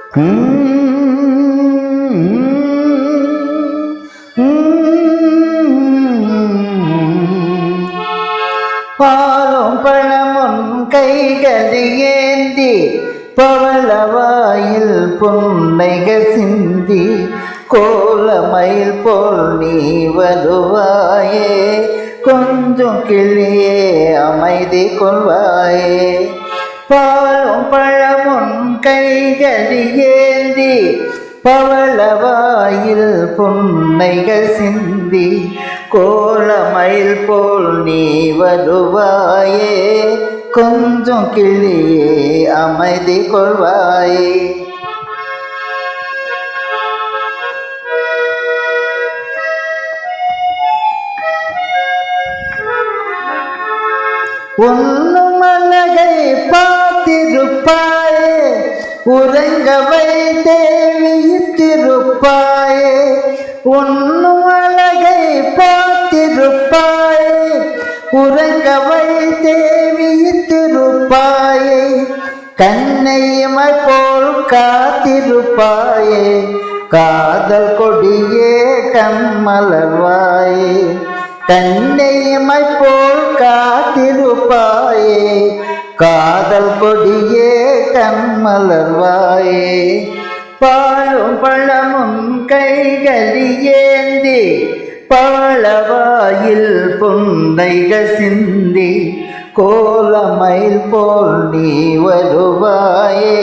பாலும் பழமுன் கைகளில் ஏந்தி பவளவாயில் புன்னைகள் சிந்தி கோலமயில் போல் நீ வருவாயே, கொஞ்சம் கிளியே அமைதி கொள்வாயே. பாலும் பழமுன் கைகளில் ஏந்தி பவளவாயில் புன்னைகள் சிந்தி கோலமயில் போல் நீ வருவாயே, கொஞ்சம் கிளியே அமைதி கொள்வாயே. உன்னும் அழகை பார்த்திருப்பாயே, உறங்க வைத்தே விழித்திருப்பாயே. உன்னும் அழகை பார்த்திருப்பாயே, உறங்க வைத்தே விழித்திருப்பாயே. கண்ணையமை போல் காத்திருப்பாயே, காதல் கொடியே கண்மலர்வாயே. கண்ணையமை போல் காத்திருப்பாயே, காதல் கொடியே கண்மலர்வாயே. பாலும் பழமும் கைகளில் ஏந்தி பவளவாயில் புன்னைகள் சிந்தி கோலமயில் போல் நீ வருவாயே,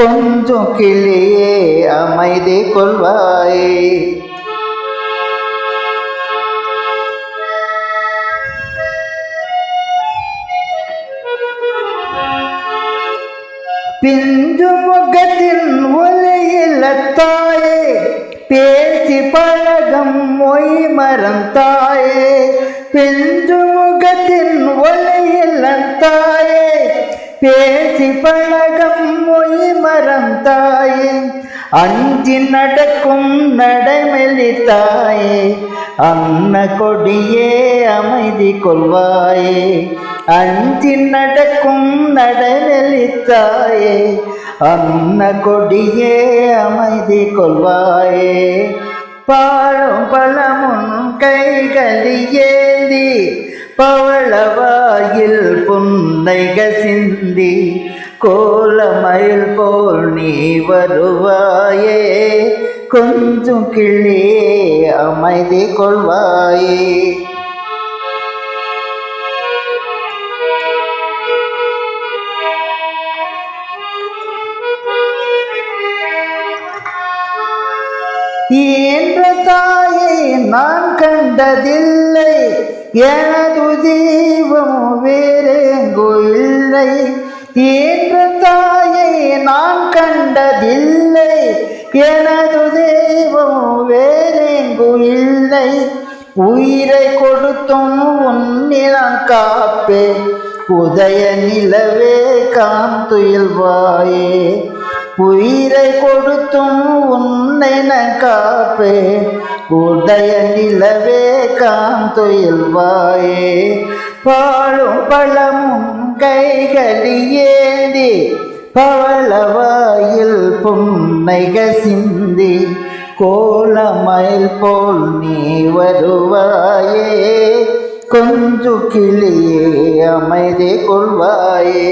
கொஞ்சம் கிளியே அமைதி கொள்வாயே. பிஞ்சு முகத்தின் ஒலியில் தாயே, பேசி பழகம் மொய் மறந்தாயே. பிஞ்சு முகத்தின் ஒலியில் தாயே, பேசி பழகம் மொய் மறந்தாயே. அஞ்சி நடக்கும் நடைமெலித்தாயே, அன்ன கொடியே அமைதி கொள்வாயே. அஞ்சி நடக்கும் நடைமெலித்தாயே, அன்ன கொடியே அமைதி கொள்வாயே. பாலும் பழமுன் கைகளில் ஏந்தி பவளவாயில் புன்னைகள் சிந்தி கோலமயில் போல் நீ வருவாயே, கொஞ்சம் கிளியே அமைதி கொள்வாயே. என்ற தாயை நான் கண்டதில்லை, எனது தெய்வம் வேறெங்கோ இல்லை. என்ற தாயை நான் கண்டதில்லை, எனது தெய்வம் வேறெங்கோ இல்லை. உயிரை கொடுத்தும் உன்னிடம் காப்பே, உதய நிலவே காந்துயில்வாயே. உயிரை கொடுத்தும் உன்னை நான் காப்பே, உதய நிலவே காந்துயில்வாயே. பாலும் பழமும் கைகளில் ஏந்தி பவளவாயில் புன்னைகள் சிந்தி கோலமயில் போல் நீ வருவாயே, கொஞ்சம் கிளியே அமைதி கொள்வாயே.